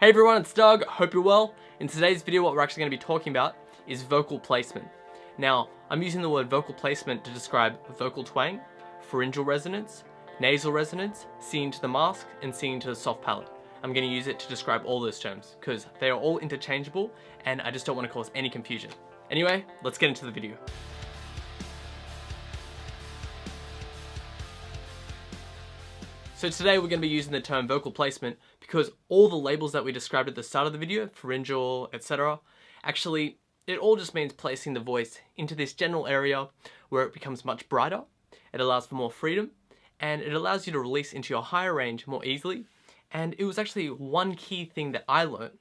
Hey everyone, it's Doug, hope you're well. In today's video what we're actually going to be talking about is vocal placement. Now, I'm using the word vocal placement to describe vocal twang, pharyngeal resonance, nasal resonance, singing to the mask, and singing to the soft palate. I'm going to use it to describe all those terms, because they are all interchangeable and I just don't want to cause any confusion. Anyway, let's get into the video. So today we're going to be using the term vocal placement because all the labels that we described at the start of the video, pharyngeal, etc., actually it all just means placing the voice into this general area where it becomes much brighter, it allows for more freedom, and it allows you to release into your higher range more easily. And it was actually one key thing that I learned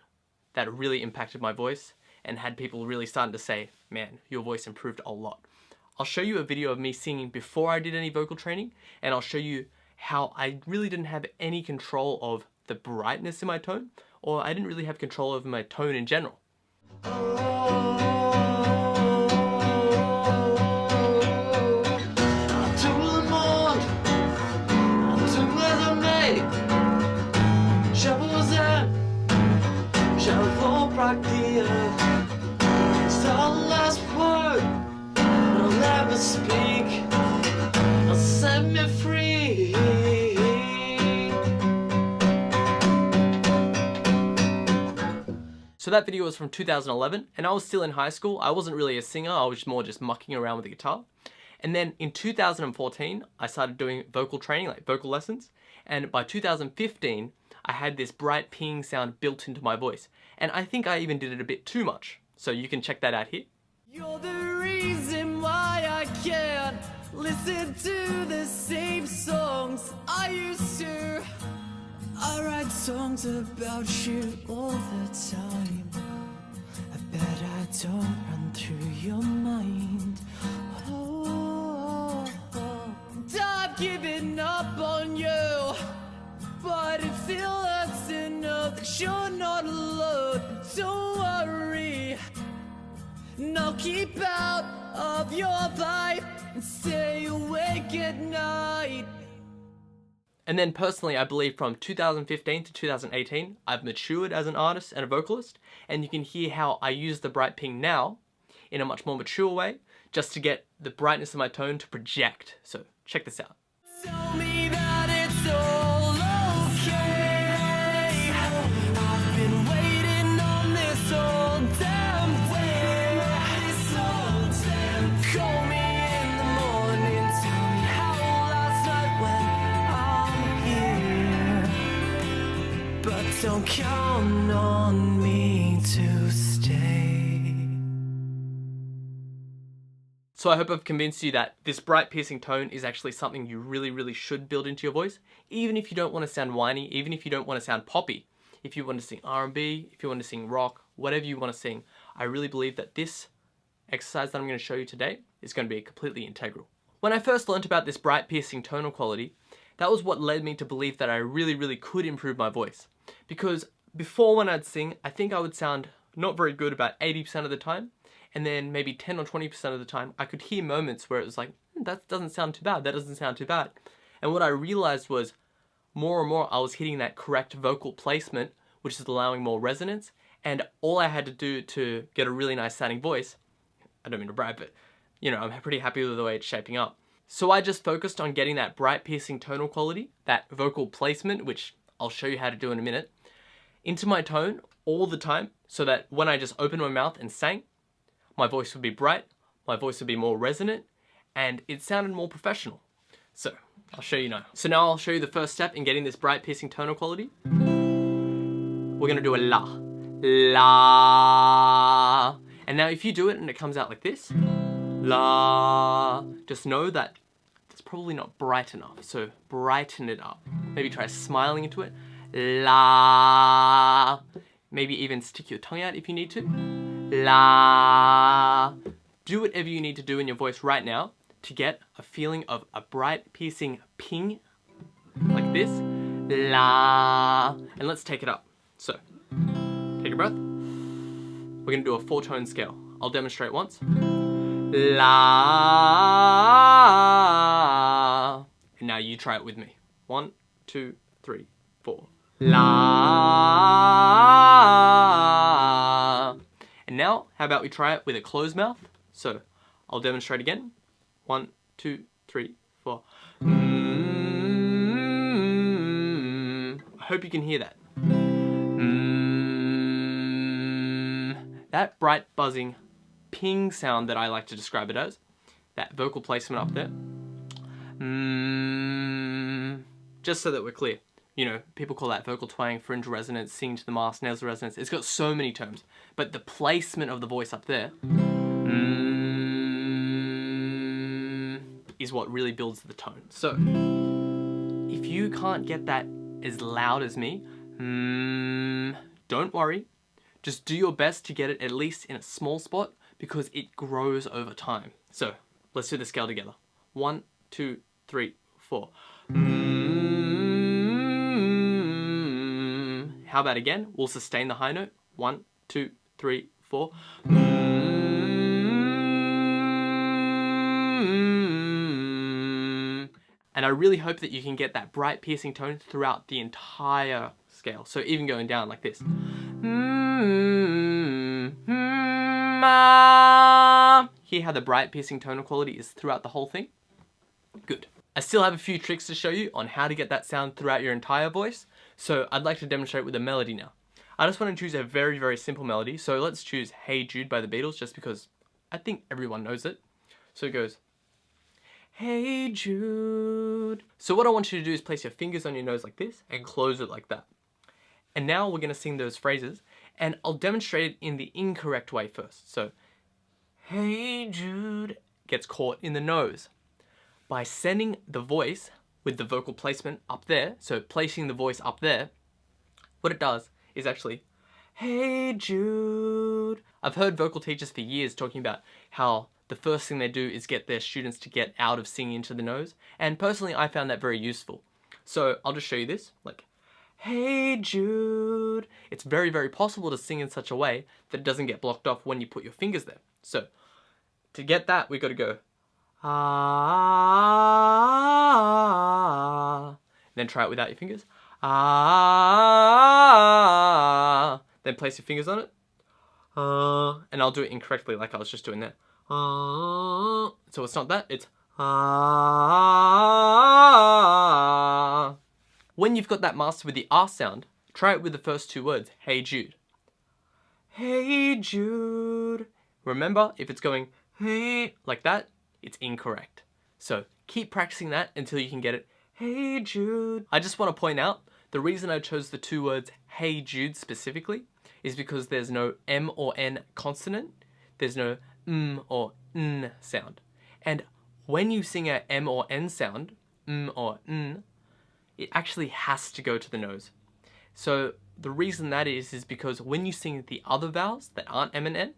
that really impacted my voice and had people really starting to say, man, your voice improved a lot. I'll show you a video of me singing before I did any vocal training, and I'll show you how I really didn't have any control of the brightness in my tone, or I didn't really have control over my tone in general. So that video was from 2011 and I was still in high school. I wasn't really a singer, I was more just mucking around with the guitar. And then in 2014, I started doing vocal training, like vocal lessons. And by 2015, I had this bright ping sound built into my voice. And I think I even did it a bit too much. So you can check that out here. You're the reason why I can't listen to the same songs I used to. I write songs about you all the time. I bet I don't run through your mind. I've given up on you, but it still hurts to know that you're not alone. Don't worry, and I'll keep out of your life and stay awake at night. And then personally, I believe from 2015 to 2018, I've matured as an artist and a vocalist, and you can hear how I use the bright ping now in a much more mature way, just to get the brightness of my tone to project. So check this out. Tell me that it's all okay. I've been waiting on this all damn day. Call me in the morning, tell me how last night went. I'm here, but don't count on me to stay. So I hope I've convinced you that this bright piercing tone is actually something you really should build into your voice, even if you don't want to sound whiny, even if you don't want to sound poppy. If you want to sing R&B, if you want to sing rock, whatever you want to sing, I really believe that this exercise that I'm going to show you today is going to be completely integral. When I first learned about this bright piercing tonal quality, that was what led me to believe that I really could improve my voice. Because before when I'd sing, I think I would sound not very good about 80% of the time, and then maybe 10 or 20% of the time, I could hear moments where it was like, that doesn't sound too bad, that doesn't sound too bad. And what I realized was, more and more I was hitting that correct vocal placement, which is allowing more resonance, and all I had to do to get a really nice sounding voice, I don't mean to brag, but you know, I'm pretty happy with the way it's shaping up. So I just focused on getting that bright piercing tonal quality, that vocal placement, which I'll show you how to do in a minute, into my tone all the time, so that when I just opened my mouth and sang, my voice would be bright, my voice would be more resonant, and it sounded more professional. So, I'll show you now. So now I'll show you the first step in getting this bright piercing tonal quality. We're gonna do a la. La. And now if you do it and it comes out like this, la, just know that it's probably not bright enough, so brighten it up. Maybe try smiling into it. La. Maybe even stick your tongue out if you need to. La. Do whatever you need to do in your voice right now to get a feeling of a bright piercing ping like this. La. And let's take it up. So, take a breath. We're gonna do a 4-tone scale. I'll demonstrate once. La. And now you try it with me. 1, 2, 3, 4. La. now, how about we try it with a closed mouth? So I'll demonstrate again. 1, 2, 3, 4. I hope you can hear that. That bright buzzing ping sound that I like to describe it as, that vocal placement up there. Just so that we're clear, you know, people call that vocal twang, pharyngeal resonance, singing to the mask, nasal resonance. It's got so many terms, but the placement of the voice up there is what really builds the tone. So if you can't get that as loud as me, don't worry. Just do your best to get it at least in a small spot because it grows over time. So let's do the scale together. 1, 2, 3, 4. How about again? We'll sustain the high note. 1, 2, 3, 4. And I really hope that you can get that bright piercing tone throughout the entire scale. So even going down like this. Hear how the bright piercing tonal quality is throughout the whole thing? Good. I still have a few tricks to show you on how to get that sound throughout your entire voice. So I'd like to demonstrate with a melody now. I just want to choose a very, very simple melody. So let's choose Hey Jude by the Beatles just because I think everyone knows it. So it goes, Hey Jude. So what I want you to do is place your fingers on your nose like this and close it like that. And now we're going to sing those phrases and I'll demonstrate it in the incorrect way first. So, Hey Jude gets caught in the nose. By sending the voice with the vocal placement up there, so placing the voice up there, what it does is actually, Hey Jude. I've heard vocal teachers for years talking about how the first thing they do is get their students to get out of singing into the nose, and personally I found that very useful. So I'll just show you this, like, Hey Jude. It's very, very possible to sing in such a way that it doesn't get blocked off when you put your fingers there. So to get that, we've got to go, ah. Then try it without your fingers. Ah. Then place your fingers on it. And I'll do it incorrectly like I was just doing there. So it's not that, it's ah. When you've got that mastered with the R sound, try it with the first two words, Hey Jude. Hey Jude. Remember, if it's going hey like that, it's incorrect. So keep practicing that until you can get it, Hey Jude. I just want to point out, the reason I chose the two words Hey Jude specifically is because there's no M or N consonant. There's no or N sound. And when you sing a M or N sound, or N, it actually has to go to the nose. So the reason that is because when you sing the other vowels that aren't M and N,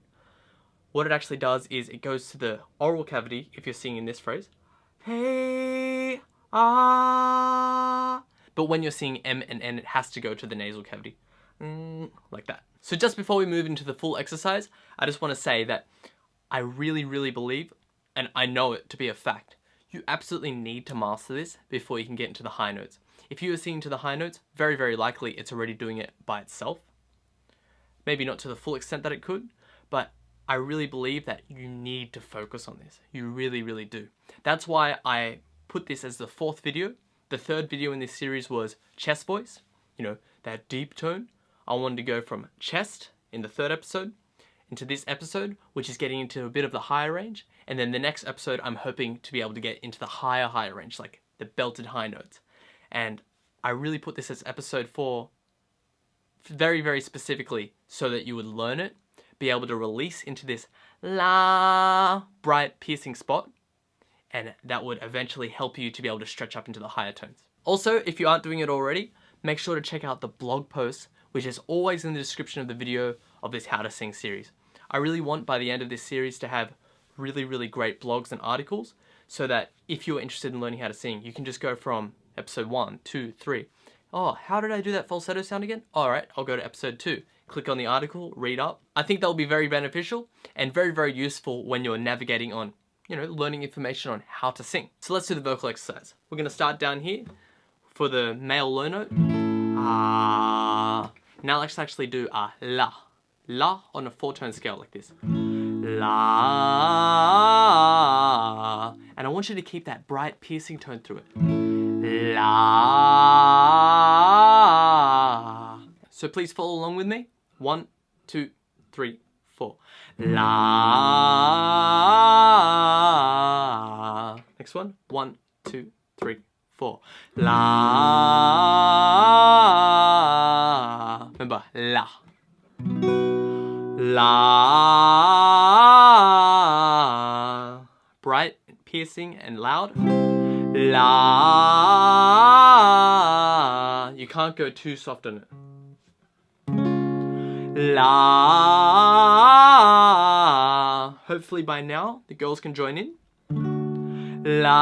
what it actually does is it goes to the oral cavity if you're singing this phrase. Hey, ah. But when you're singing M and N, it has to go to the nasal cavity. Like that. So just before we move into the full exercise, I just want to say that I really, really believe, and I know it to be a fact, you absolutely need to master this before you can get into the high notes. If you are singing to the high notes, very, very likely it's already doing it by itself. Maybe not to the full extent that it could, but I really believe that you need to focus on this. You really, really do. That's why I put this as the fourth video. The third video in this series was chest voice, you know, that deep tone. I wanted to go from chest in the third episode into this episode, which is getting into a bit of the higher range. And then the next episode, I'm hoping to be able to get into the higher range, like the belted high notes. And I really put this as episode 4 very, very specifically so that you would learn it, be able to release into this la bright piercing spot, and that would eventually help you to be able to stretch up into the higher tones. Also, if you aren't doing it already, make sure to check out the blog post, which is always in the description of the video of this How to Sing series. I really want by the end of this series to have really, really great blogs and articles so that if you're interested in learning how to sing, you can just go from episode 1, 2, 3. Oh, how did I do that falsetto sound again? All right, I'll go to episode 2. Click on the article, read up. I think that will be very beneficial and very, very useful when you're navigating on, you know, learning information on how to sing. So let's do the vocal exercise. We're going to start down here for the male low note. Ah. Now let's actually do a la. La on a 4-tone scale like this. La. And I want you to keep that bright piercing tone through it. La. So please follow along with me. 1, 2, 3, 4. La. Next one. 1, 2, 3, 4. La. Remember, la. La. Bright, piercing, and loud. La. You can't go too soft on it. La. Hopefully by now the girls can join in. La.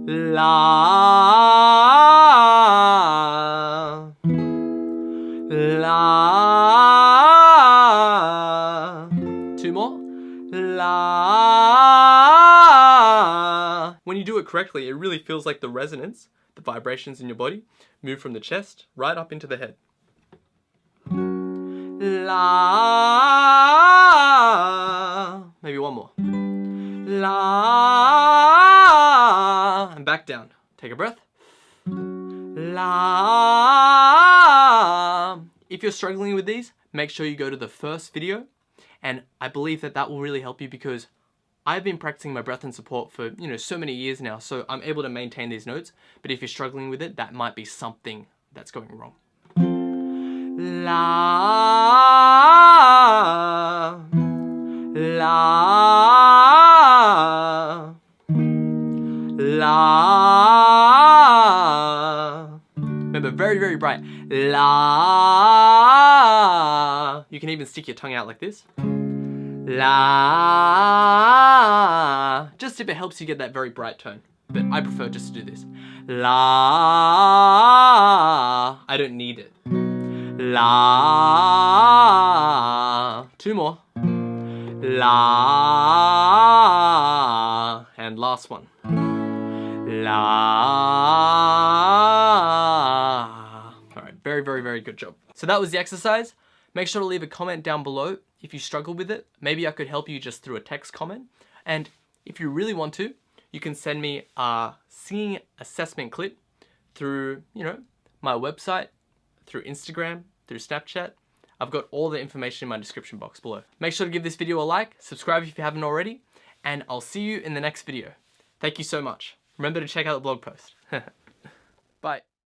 La. La. 2 more. La. When you do it correctly, it really feels like the resonance, the vibrations in your body, move from the chest right up into the head. La. Maybe one more. La. And back down. Take a breath. La. If you're struggling with these, make sure you go to the first video, and I believe that will really help you because I've been practicing my breath and support for, so many years now, so I'm able to maintain these notes. But if you're struggling with it, that might be something that's going wrong. La. La. La. Remember, very, very bright. La. You can even stick your tongue out like this. La. Just if it helps you get that very bright tone. But I prefer just to do this. La. I don't need it. La. 2 more. La. And last one. La. Alright, very, very, very good job. So that was the exercise. Make sure to leave a comment down below if you struggle with it. Maybe I could help you just through a text comment. And if you really want to, you can send me a singing assessment clip through, my website, through Instagram, through Snapchat. I've got all the information in my description box below. Make sure to give this video a like, subscribe if you haven't already, and I'll see you in the next video. Thank you so much. Remember to check out the blog post. Bye.